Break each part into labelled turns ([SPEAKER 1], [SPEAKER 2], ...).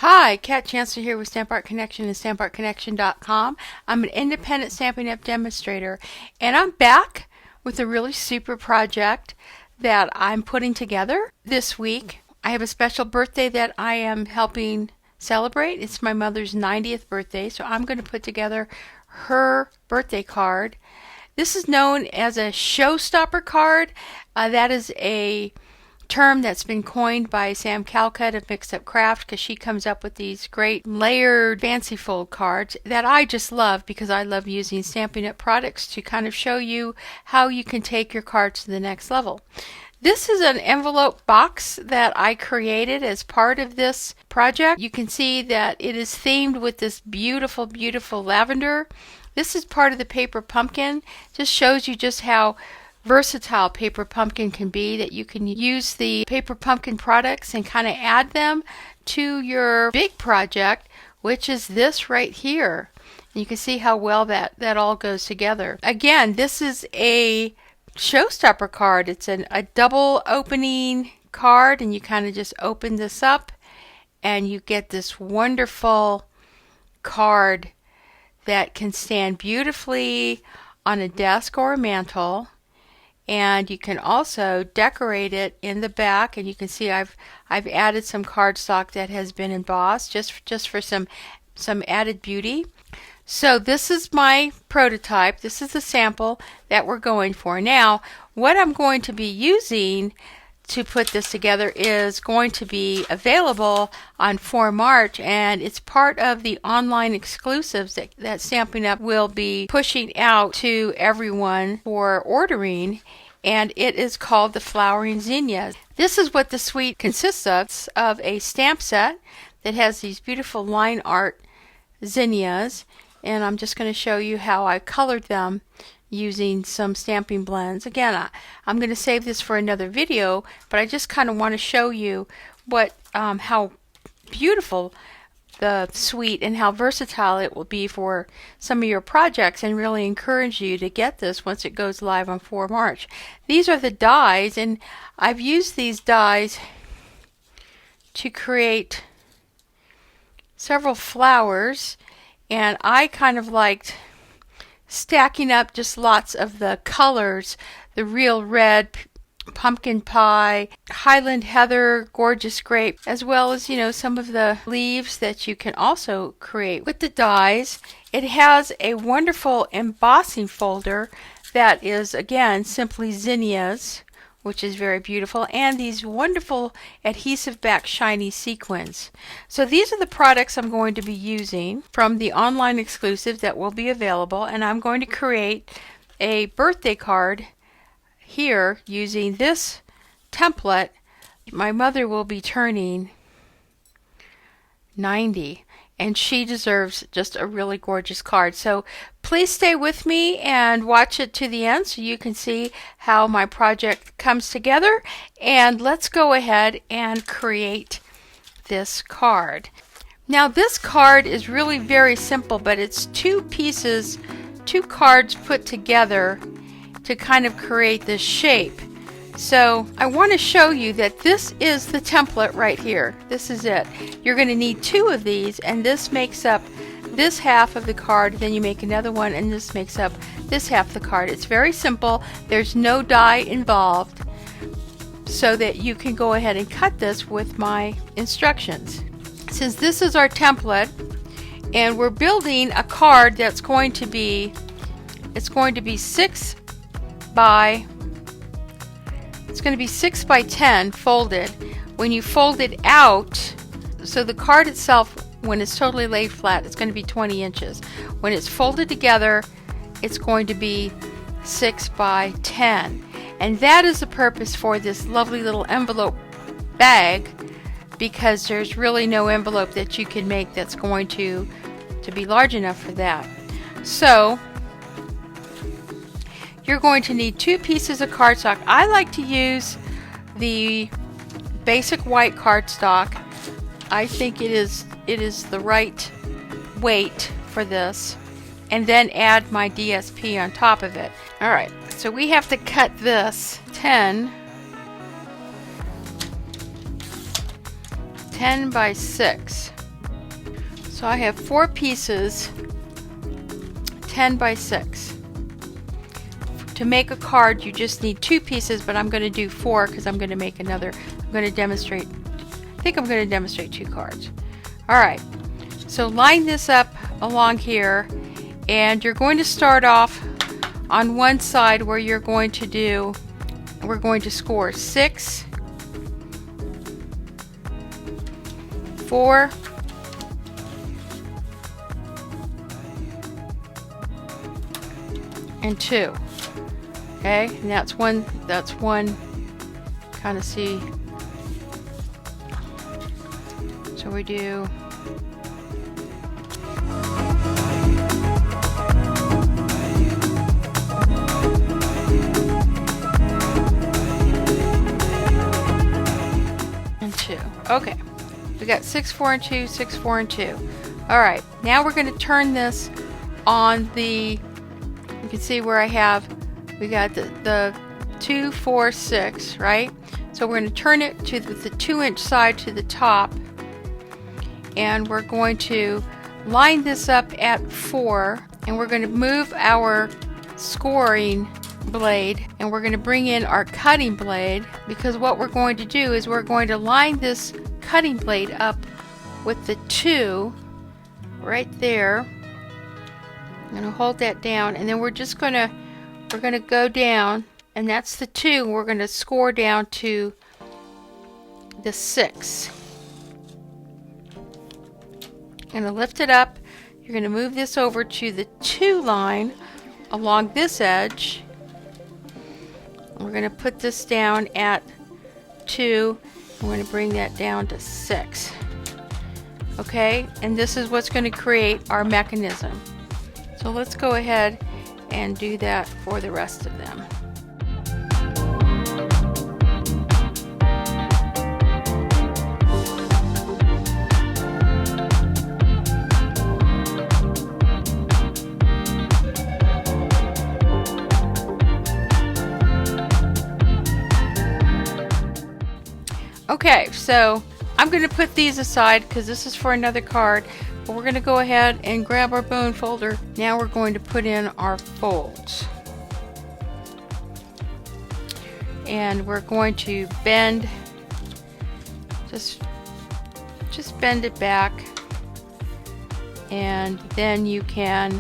[SPEAKER 1] Hi, Kat Chancellor here with Stamp Art Connection and StampArtConnection.com. I'm an independent Stampin' Up! Demonstrator, and I'm back with a really super project that I'm putting together this week. I have a special birthday that I am helping celebrate. It's my mother's 90th birthday, so I'm going to put together her birthday card. This is known as a showstopper card. That is a term that's been coined by Sam Calcott of Mixed Up Craft, because she comes up with these great layered fancy fold cards that I just love, because I love using Stampin' Up! Products to kind of show you how you can take your cards to the next level. This is an envelope box that I created as part of this project. You can see that it is themed with this beautiful, beautiful lavender. This is part of the paper pumpkin. Just shows you just how versatile paper pumpkin can be, that you can use the paper pumpkin products and kind of add them to your big project, which is this right here. And you can see how well that all goes together. Again, this is a showstopper card. It's a double opening card, and you kind of just open this up and you get this wonderful card that can stand beautifully on a desk or a mantle. And you can also decorate it in the back, and you can see I've added some cardstock that has been embossed just for some added beauty. So this is my prototype. This is the sample that we're going for. Now, what I'm going to be using to put this together is going to be available on 4 March, and it's part of the online exclusives that Stampin' Up! Will be pushing out to everyone for ordering, and it is called the Flowering Zinnia. This is what the suite consists of a stamp set that has these beautiful line art zinnias, and I'm just going to show you how I colored them using some stamping blends. Again, I'm going to save this for another video, but I just kind of want to show you how beautiful the suite and how versatile it will be for some of your projects, and really encourage you to get this once it goes live on 4 March. These are the dies, and I've used these dies to create several flowers, and I kind of liked stacking up just lots of the colors, the real red, pumpkin pie, Highland heather, gorgeous grape, as well as some of the leaves that you can also create with the dies. It has a wonderful embossing folder that is, again, simply zinnias, which is very beautiful, and these wonderful adhesive back shiny sequins. So these are the products I'm going to be using from the online exclusive that will be available, and I'm going to create a birthday card here using this template. My mother will be turning 90, and she deserves just a really gorgeous card. So please stay with me and watch it to the end so you can see how my project comes together. And let's go ahead and create this card. Now, this card is really very simple, but it's two cards put together to kind of create this shape. So I want to show you that this is the template right here. This is it. You're going to need 2 of these, and this makes up this half of the card. Then you make another one, and this makes up this half of the card. It's very simple. There's no die involved, so that you can go ahead and cut this with my instructions. Since this is our template, and we're building a card that's going to be 6 by 10 folded. When you fold it out, so the card itself, when it's totally laid flat, it's going to be 20 inches. When it's folded together, it's going to be 6 by 10. And that is the purpose for this lovely little envelope bag, because there's really no envelope that you can make that's going to be large enough for that. So you're going to need 2 pieces of cardstock. I like to use the basic white cardstock. I think it is the right weight for this, and then add my DSP on top of it. Alright, so we have to cut this 10 by 6. So I have 4 pieces, 10 by 6. To make a card you just need 2 pieces, but I'm going to do 4 because I'm going to make another. I'm going to demonstrate, I think I'm going to demonstrate 2 cards. Alright, so line this up along here, and you're going to start off on one side where you're going to do, we're going to score 6, 4, and 2. Okay, and that's one kind of see. So we do and 2. Okay, we got 6, 4, and 2, 6, 4, and 2. All right, now we're going to turn this on the, you can see where I have, we got the 2, 4, 6, right? So we're going to turn it to the 2-inch side to the top, and we're going to line this up at 4, and we're going to move our scoring blade, and we're going to bring in our cutting blade, because what we're going to do is we're going to line this cutting blade up with the 2 right there. I'm going to hold that down, and then we're going to go down, and that's the 2. We're going to score down to the 6. Going to lift it up. You're going to move this over to the 2 line along this edge. We're going to put this down at 2. I'm going to bring that down to 6. Okay, and this is what's going to create our mechanism. So let's go ahead and do that for the rest of them. Okay, so I'm going to put these aside because this is for another card. But we're going to go ahead and grab our bone folder. Now we're going to put in our folds. And we're going to bend, just bend it back. And then you can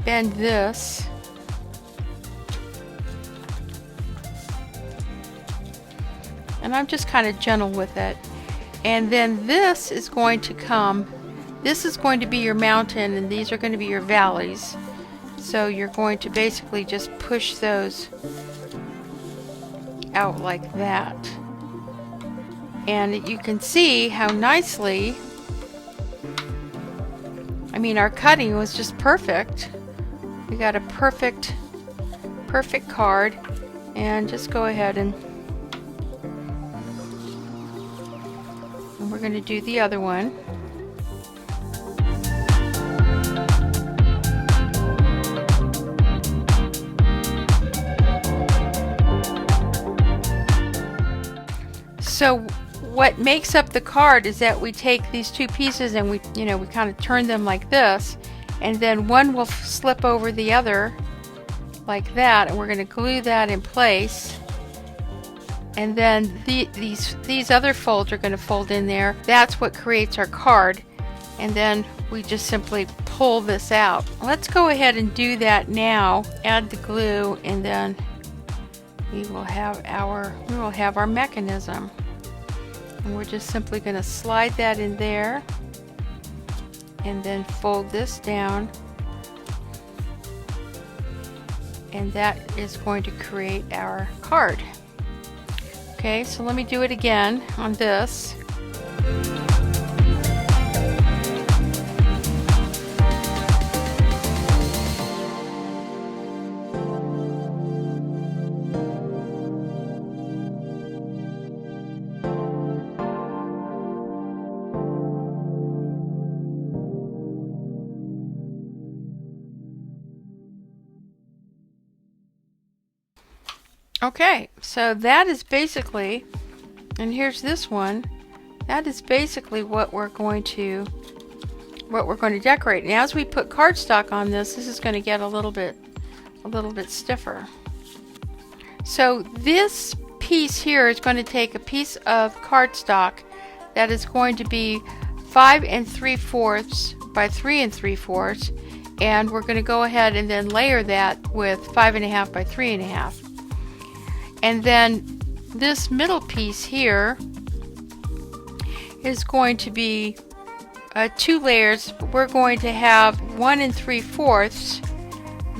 [SPEAKER 1] bend this. And I'm just kind of gentle with it. And then this is going to come, this is going to be your mountain, and these are going to be your valleys. So you're going to basically just push those out like that. And you can see how nicely, I mean, our cutting was just perfect. We got a perfect card. And just go ahead and we're going to do the other one. So what makes up the card is that we take these 2 pieces and we kind of turn them like this, and then one will slip over the other like that, and we're going to glue that in place. And then these other folds are going to fold in there. That's what creates our card. And then we just simply pull this out. Let's go ahead and do that now. Add the glue, and then we will have our mechanism. And we're just simply going to slide that in there, and then fold this down. And that is going to create our card. Okay, so let me do it again on this. Okay, so that is basically, and here's this one, that is basically what we're going to decorate. And as we put cardstock on this, this is going to get a little bit stiffer. So this piece here is going to take a piece of cardstock that is going to be 5 3/4 by 3 3/4, and we're going to go ahead and then layer that with 5 1/2 by 3 1/2. And then this middle piece here is going to be 2 layers. We're going to have 1 3/4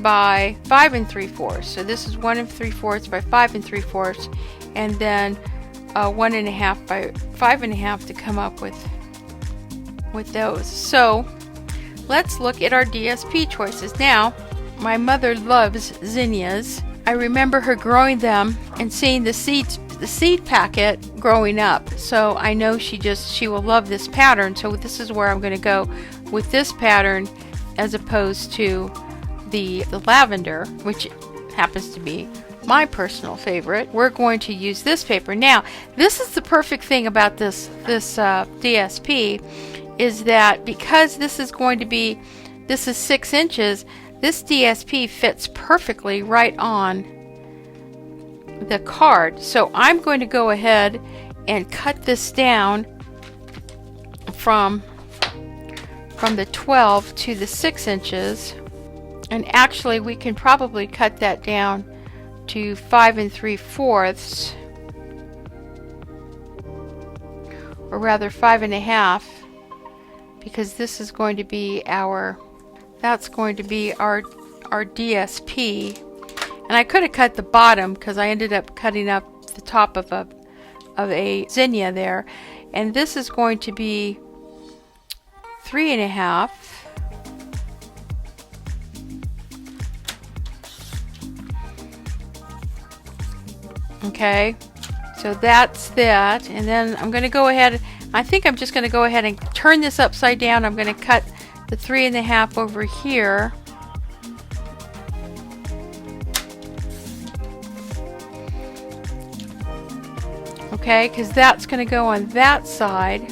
[SPEAKER 1] by 5 3/4. So this is 1 3/4 by 5 3/4, and then 1 1/2 by 5 1/2 to come up with those. So let's look at our DSP choices. Now, my mother loves zinnias. I remember her growing them and seeing the seed packet growing up. So I know she will love this pattern. So this is where I'm going to go with this pattern as opposed to the lavender, which happens to be my personal favorite. We're going to use this paper. Now, this is the perfect thing about this DSP, is that because this is 6 inches, this DSP fits perfectly right on the card. So I'm going to go ahead and cut this down from the 12 to the 6 inches. And actually we can probably cut that down to 5 3/4, or rather 5 1/2, because this is going to be our DSP. And I could have cut the bottom because I ended up cutting up the top of a zinnia there. And this is going to be 3 1/2. Okay, so that's that. And then I'm going to go ahead, I think I'm just going to go ahead and turn this upside down. I'm going to cut the 3 1/2 over here. Okay, because that's going to go on that side.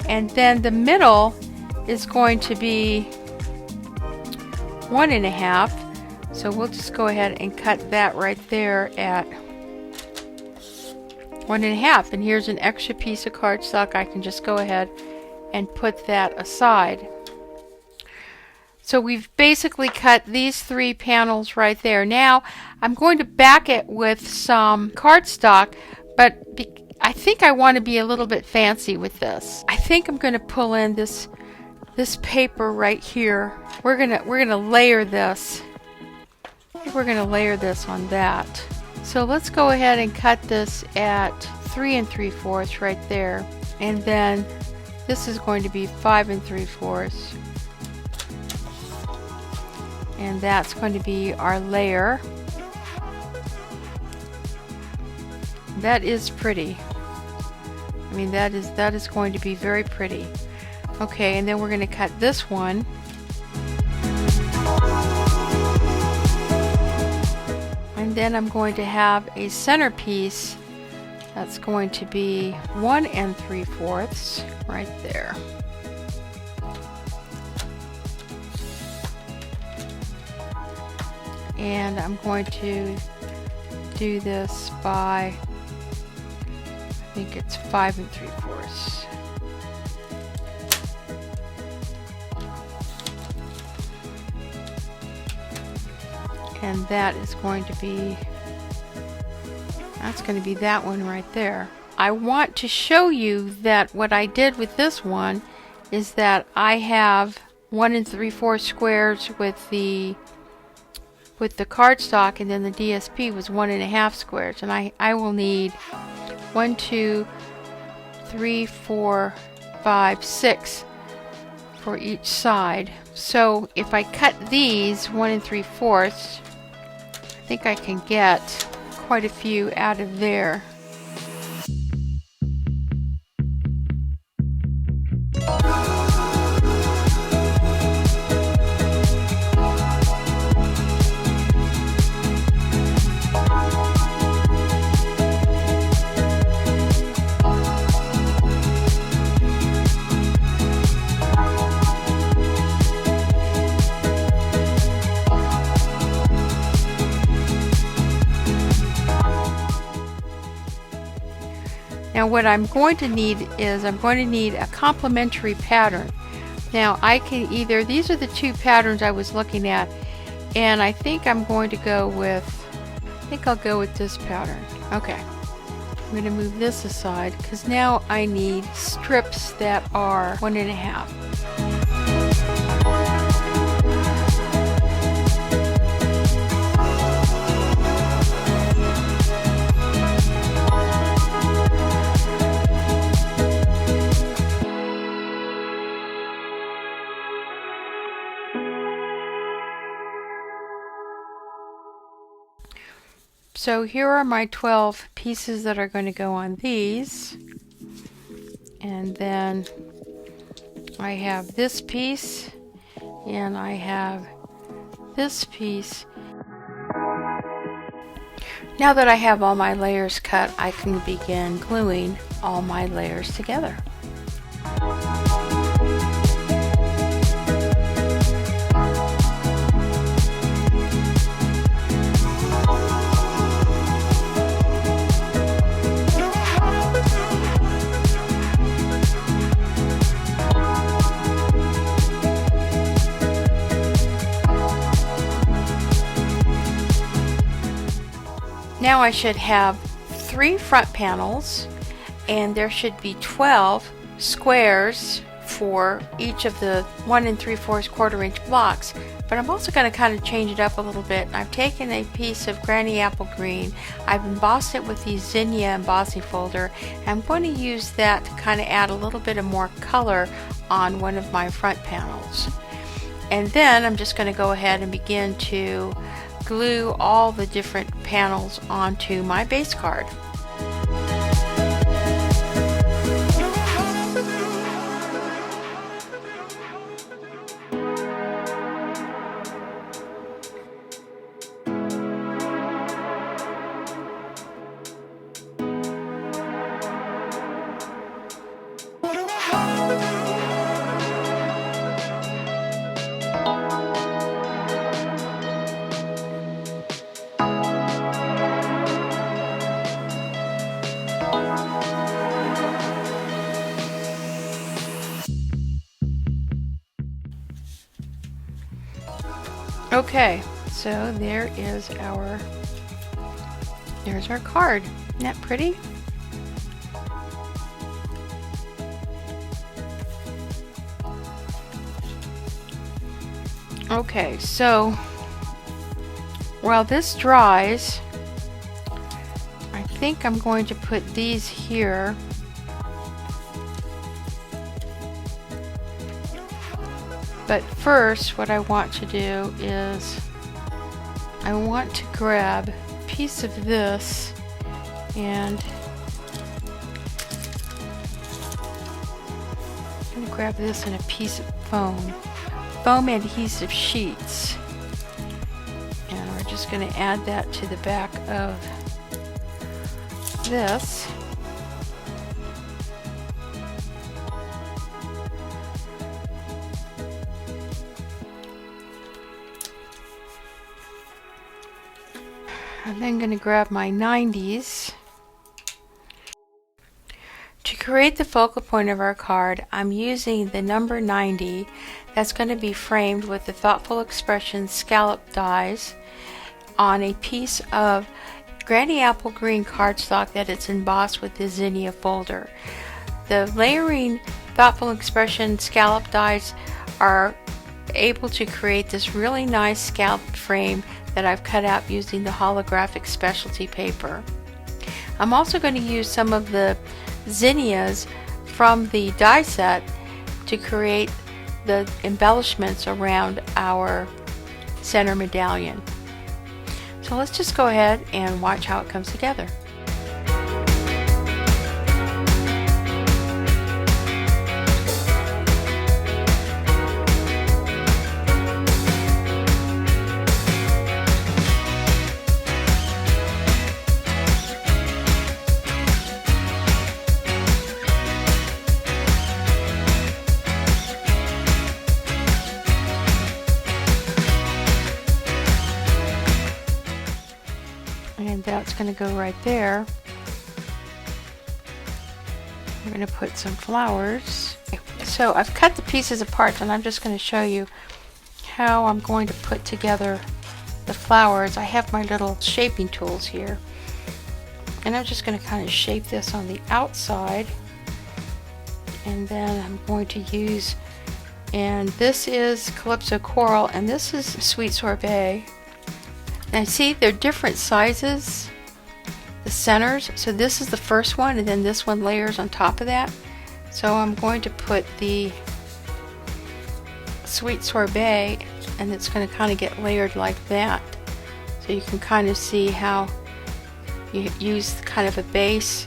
[SPEAKER 1] And then the middle is going to be 1 1/2. So we'll just go ahead and cut that right there at 1 1/2. And here's an extra piece of cardstock. I can just go ahead and put that aside. So we've basically cut these 3 panels right there. Now I'm going to back it with some cardstock, but I think I want to be a little bit fancy with this. I think I'm going to pull in this paper right here. We're gonna layer this. We're going to layer this on that. So let's go ahead and cut this at 3 3/4 right there. And then this is going to be 5 3/4. And that's going to be our layer. That is pretty. I mean, that is going to be very pretty. Okay, and then we're going to cut this one. And then I'm going to have a centerpiece that's going to be 1 3/4 right there. And I'm going to do this by, I think it's 5 3/4. And that is going to be, that's going to be that one right there. I want to show you that what I did with this one is that I have 1 3/4 squares with the cardstock, and then the DSP was 1 1/2 squares, and I will need 1 2 3 4 5 6 for each side. So if I cut these 1 3/4, I think I can get quite a few out of there. Now what I'm going to need is I'm going to need a complementary pattern. Now I can either, these are the two patterns I was looking at, and I think I'm going to go with, I think I'll go with this pattern. Okay. I'm going to move this aside because now I need strips that are 1.5. So here are my 12 pieces that are going to go on these, and then I have this piece and I have this piece. Now that I have all my layers cut, I can begin gluing all my layers together. Now I should have 3 front panels, and there should be 12 squares for each of the 1 3/4 1/4 inch blocks. But I'm also going to kind of change it up a little bit. I've taken a piece of Granny Apple Green, I've embossed it with the Zinnia embossing folder, and I'm going to use that to kind of add a little bit of more color on one of my front panels. And then I'm just going to go ahead and begin to glue all the different panels onto my base card. Okay, so there's our card. Isn't that pretty? Okay, so while this dries, I think I'm going to put these here. But first, what I want to do is I want to grab a piece of this and I'm going to grab this and a piece of foam adhesive sheets, and we're just going to add that to the back of this. I'm then going to grab my 90s. To create the focal point of our card, I'm using the number 90 that's going to be framed with the Thoughtful Expressions scallop dies on a piece of Granny Apple Green cardstock that it's embossed with the Zinnia folder. The layering Thoughtful Expression scallop dies are able to create this really nice scallop frame that I've cut out using the holographic specialty paper. I'm also going to use some of the zinnias from the die set to create the embellishments around our center medallion. So let's just go ahead and watch how it comes together. And that's going to go right there. We're going to put some flowers. So I've cut the pieces apart, and I'm just going to show you how I'm going to put together the flowers. I have my little shaping tools here, and I'm just going to kind of shape this on the outside, and then I'm going to use, and this is Calypso Coral, and this is Sweet Sorbet. And see, they're different sizes, the centers. So this is the first one, and then this one layers on top of that. So I'm going to put the Sweet Sorbet, and it's going to kind of get layered like that. So you can kind of see how you use kind of a base.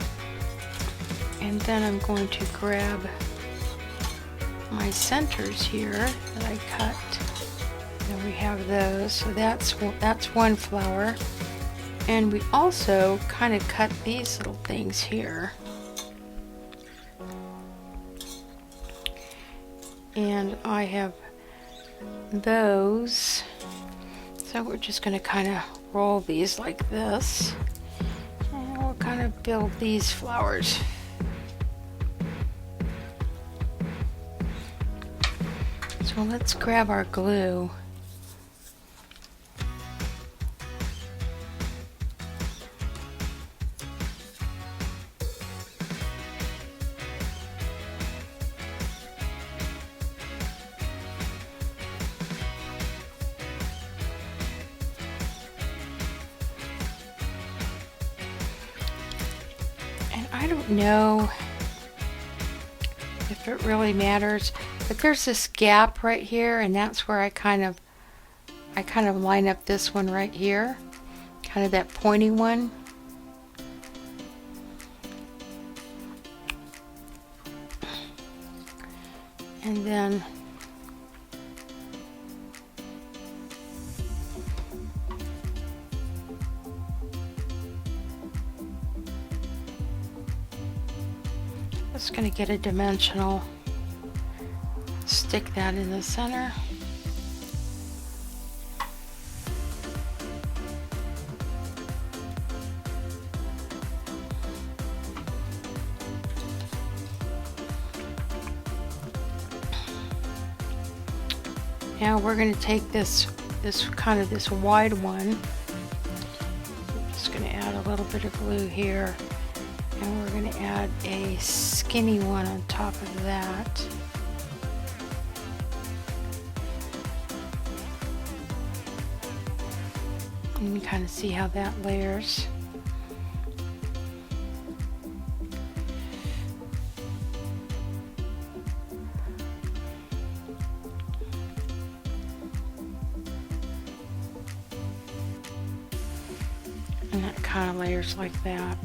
[SPEAKER 1] And then I'm going to grab my centers here that I cut. And we have those. So that's one flower. And we also kind of cut these little things here. And I have those. So we're just going to kind of roll these like this. And we'll kind of build these flowers. So let's grab our glue. I don't know if it really matters, but there's this gap right here, and that's where I kind of line up this one right here, kind of that pointy one. And then just going to get a dimensional, stick that in the center. Now we're going to take this wide one. I'm just going to add a little bit of glue here. And we're going to add a skinny one on top of that. And you can kind of see how that layers. And that kind of layers like that.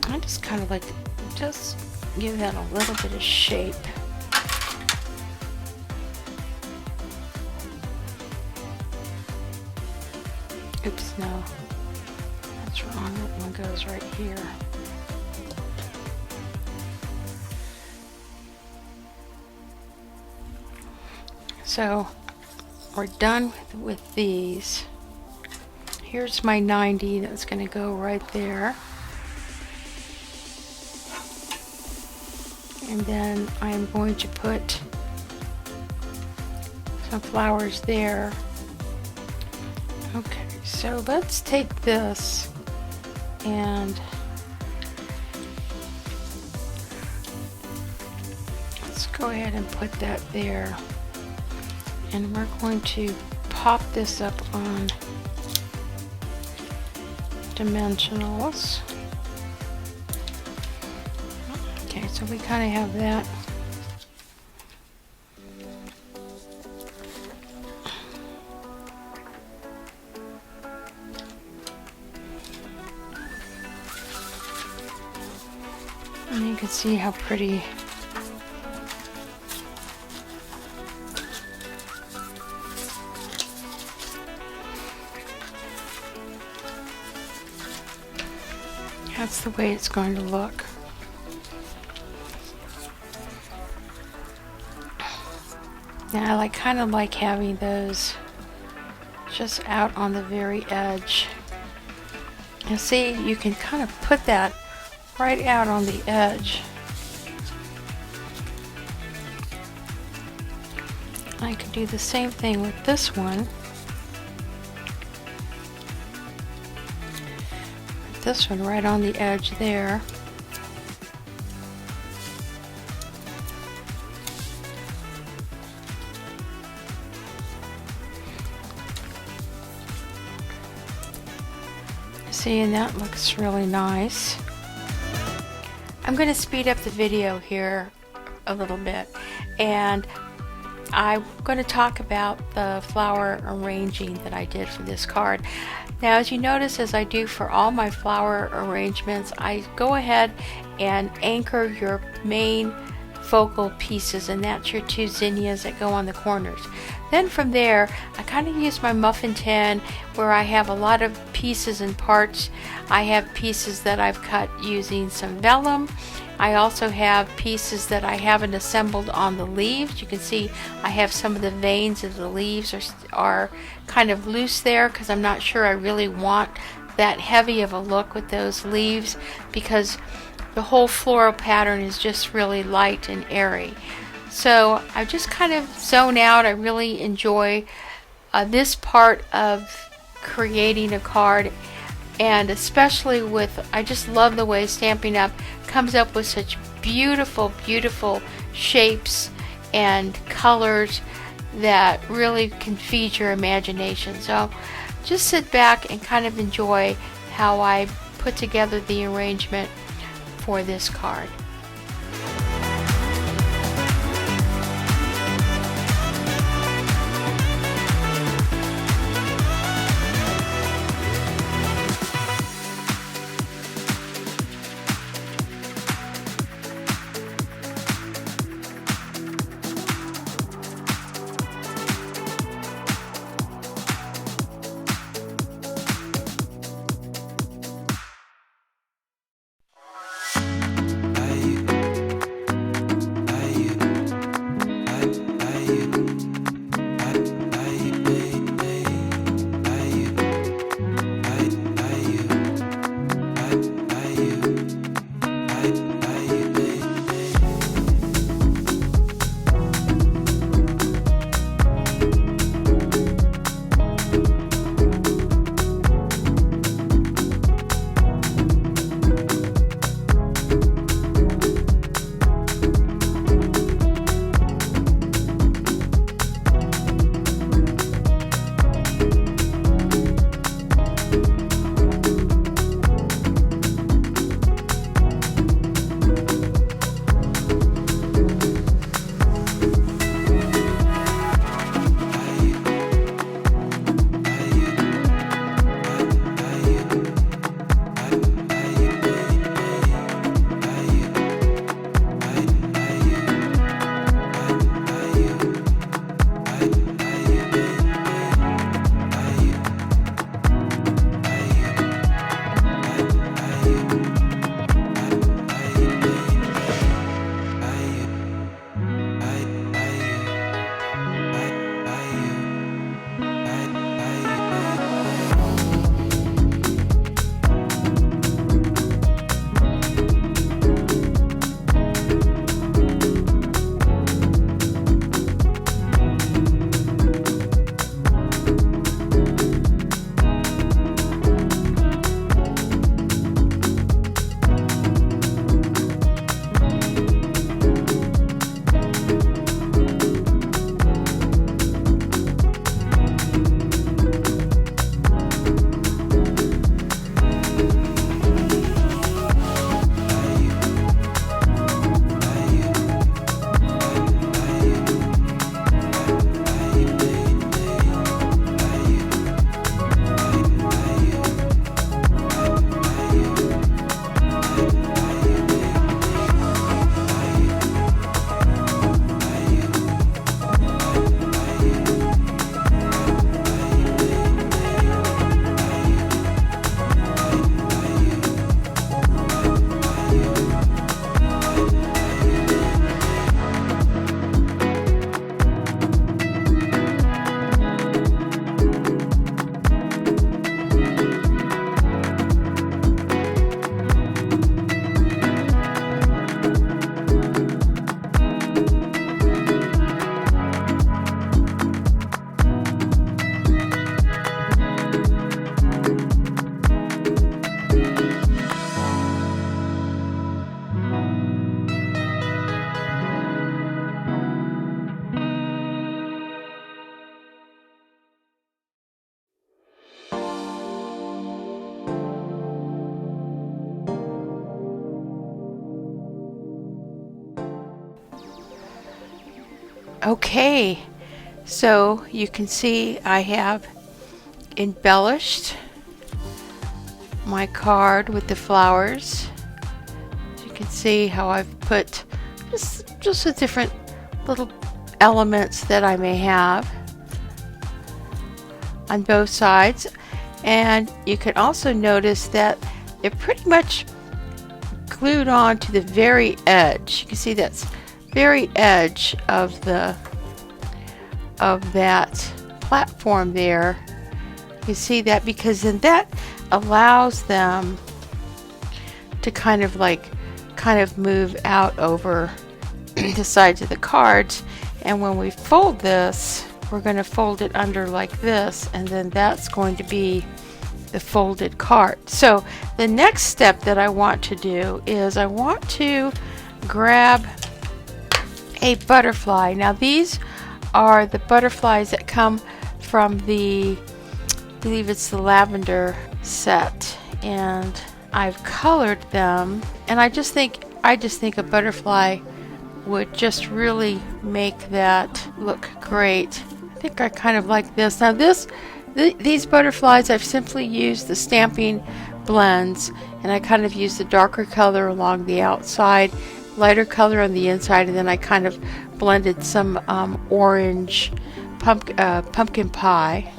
[SPEAKER 1] I just kind of like to just give that a little bit of shape. Oops, no, that's wrong. That one goes right here. So we're done with these. Here's my 90 that's going to go right there. And then I'm going to put some flowers there. Okay, so let's take this and let's go ahead and put that there. And we're going to pop this up on dimensionals. Okay, so we kind of have that. And you can see how pretty That's the way it's going to look. Now I kind of like having those just out on the very edge. And see, you can kind of put that right out on the edge. I could do the same thing with this one. Put this one right on the edge there. See, and that looks really nice. I'm going to speed up the video here a little bit, and I'm going to talk about the flower arranging that I did for this card. Now, as you notice, as I do for all my flower arrangements, I go ahead and anchor your main focal pieces, and that's your 2 zinnias that go on the corners. Then from there, I kind of use my muffin tin where I have a lot of pieces and parts. I have pieces that I've cut using some vellum. I also have pieces that I haven't assembled on the leaves. You can see I have some of the veins of the leaves are kind of loose there because I'm not sure I really want that heavy of a look with those leaves, because the whole floral pattern is just really light and airy. So I just kind of zone out. I really enjoy this part of creating a card, and especially with, I just love the way Stampin' Up! Comes up with such beautiful, beautiful shapes and colors that really can feed your imagination. So just sit back and kind of enjoy how I put together the arrangement for this card.
[SPEAKER 2] I
[SPEAKER 1] Okay, so you can see I have embellished my card with the flowers. You can see how I've put just the different little elements that I may have on both sides. And you can also notice that it pretty much glued on to the very edge. You can see that's very edge of that platform there. You see that because then that allows them to kind of move out over the sides of the cards. And when we fold this, we're going to fold it under like this, and then that's going to be the folded card. So the next step that I want to do is I want to grab a butterfly. Now these are the butterflies that come from I believe it's the lavender set, and I've colored them, and I just think a butterfly would just really make that look great. I think I kind of like this. Now these butterflies, I've simply used the stamping blends, and I kind of used the darker color along the outside, lighter color on the inside, and then I kind of blended some orange pumpkin pie.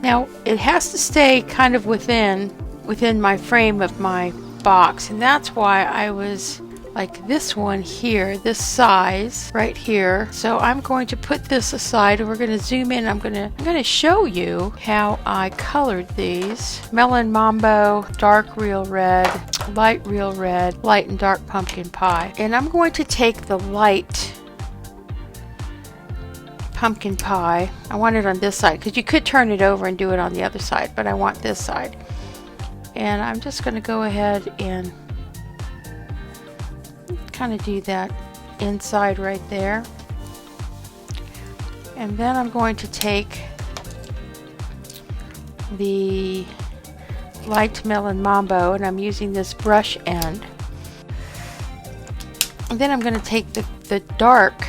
[SPEAKER 1] Now it has to stay kind of within my frame of my box, and that's why I was like this one here, this size right here. So I'm going to put this aside, and we're going to zoom in. I'm going to show you how I colored these. Melon Mambo, dark real red, light real red, light and dark pumpkin pie. And I'm going to take the light pumpkin pie. I want it on this side because you could turn it over and do it on the other side, but I want this side. And I'm just going to go ahead and kind of do that inside right there. And then I'm going to take the light melon mambo, and I'm using this brush end. And then I'm going to take the dark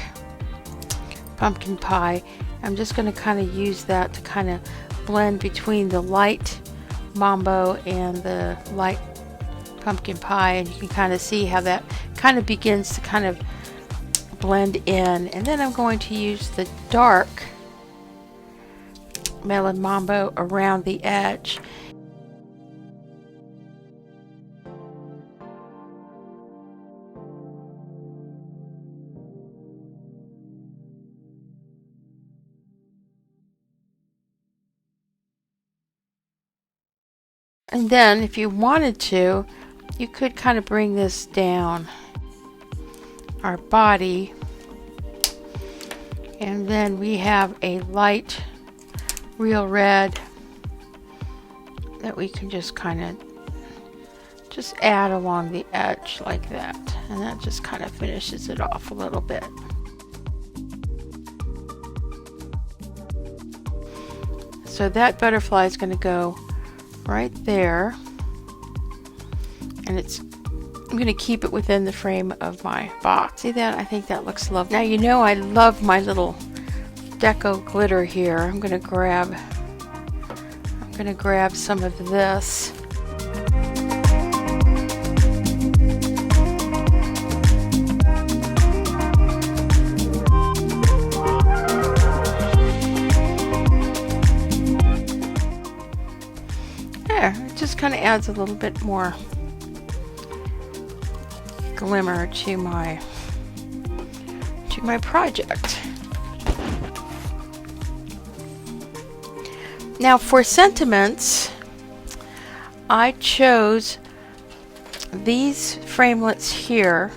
[SPEAKER 1] pumpkin pie. I'm just going to kind of use that to kind of blend between the light mambo and the light pumpkin pie, and you can kind of see how that kind of begins to kind of blend in. And then I'm going to use the dark melon mambo around the edge. And then if you wanted to, you could kind of bring this down our body, and then we have a light real red that we can just kind of just add along the edge like that, and that just kind of finishes it off a little bit. So that butterfly is going to go right there, and I'm going to keep it within the frame of my box. See that? I think that looks lovely. Now you know I love my little deco glitter here. I'm going to grab some of this. There, it just kind of adds a little bit more glimmer to my project. Now for sentiments, I chose these framelits here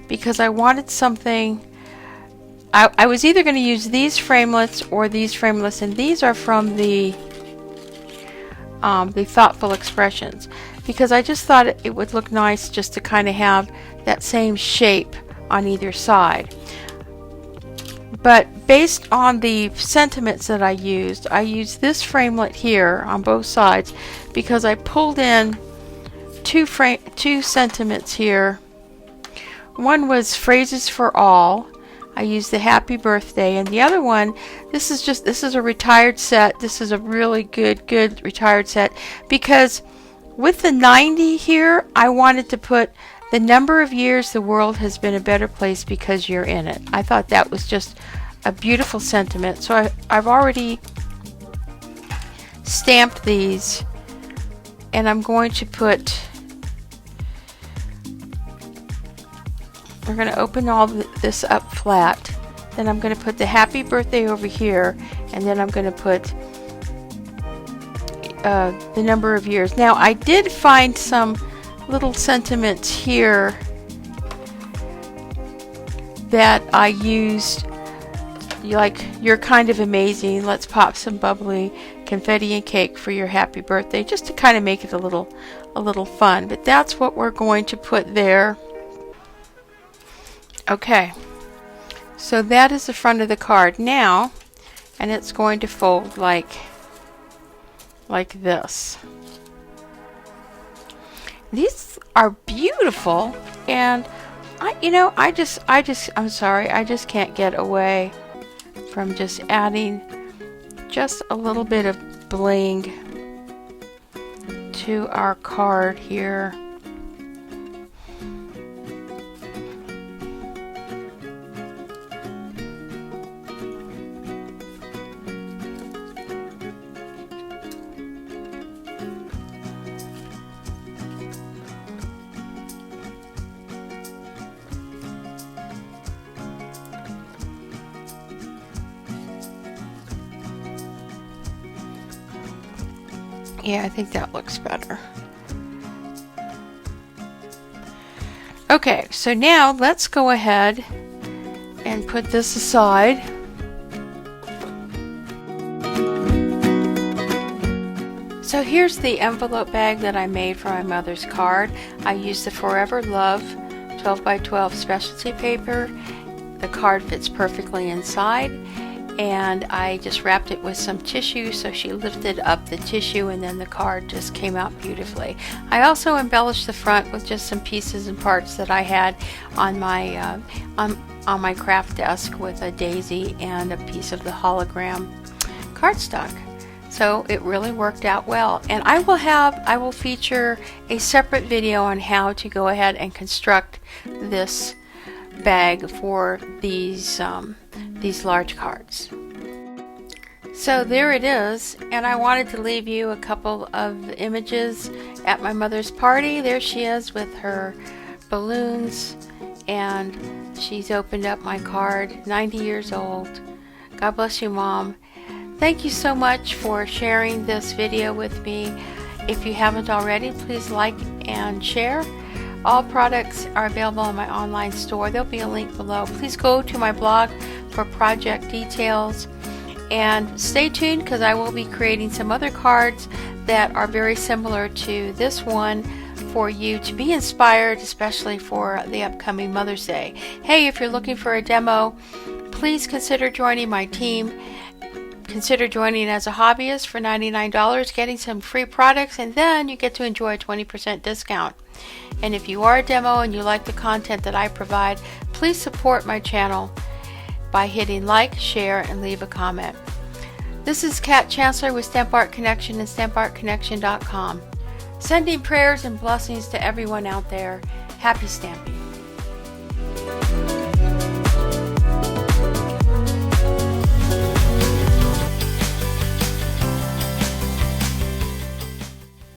[SPEAKER 1] because I wanted something. I was either going to use these framelits or these framelits, and these are from the Thoughtful Expressions, because I just thought it would look nice just to kind of have that same shape on either side. But based on the sentiments that I used this framelit here on both sides because I pulled in two sentiments here one was Phrases for All. I used the Happy Birthday, and the other one, this is a retired set. This is a really good retired set, because with the 90 here, I wanted to put the number of years the world has been a better place because you're in it. I thought that was just a beautiful sentiment. So I've already stamped these, and I'm going to put, we're going to open all this up flat. Then I'm going to put the Happy Birthday over here, and then I'm going to put the number of years. Now, I did find some little sentiments here that I used, like "You're kind of amazing, let's pop some bubbly confetti and cake for your happy birthday," just to kind of make it a little fun. But that's what we're going to put there. Okay, so that is the front of the card now, and it's going to fold like this. These are beautiful, and I'm sorry, I just can't get away from just adding just a little bit of bling to our card here. Yeah, I think that looks better. Okay, so now let's go ahead and put this aside. So here's the envelope bag that I made for my mother's card. I used the Forever Love 12 by 12 specialty paper. The card fits perfectly inside, and I just wrapped it with some tissue, so she lifted up the tissue and then the card just came out beautifully. I also embellished the front with just some pieces and parts that I had on my my craft desk, with a daisy and a piece of the hologram cardstock. So it really worked out well, and I will feature a separate video on how to go ahead and construct this bag for these large cards. So there it is, and I wanted to leave you a couple of images at my mother's party. There she is with her balloons, and she's opened up my card. 90 years old. God bless you, Mom. Thank you so much for sharing this video with me. If you haven't already, please like and share. All products are available on my online store. There'll be a link below. Please go to my blog for project details, and stay tuned, because I will be creating some other cards that are very similar to this one for you to be inspired, especially for the upcoming Mother's Day. Hey, if you're looking for a demo, please consider joining my team. Consider joining as a hobbyist for $99, getting some free products, and then you get to enjoy a 20% discount. And if you are a demo and you like the content that I provide, please support my channel by hitting like, share, and leave a comment. This is Kat Chancellor with Stamp Art Connection and StampArtConnection.com. Sending prayers and blessings to everyone out there. Happy stamping.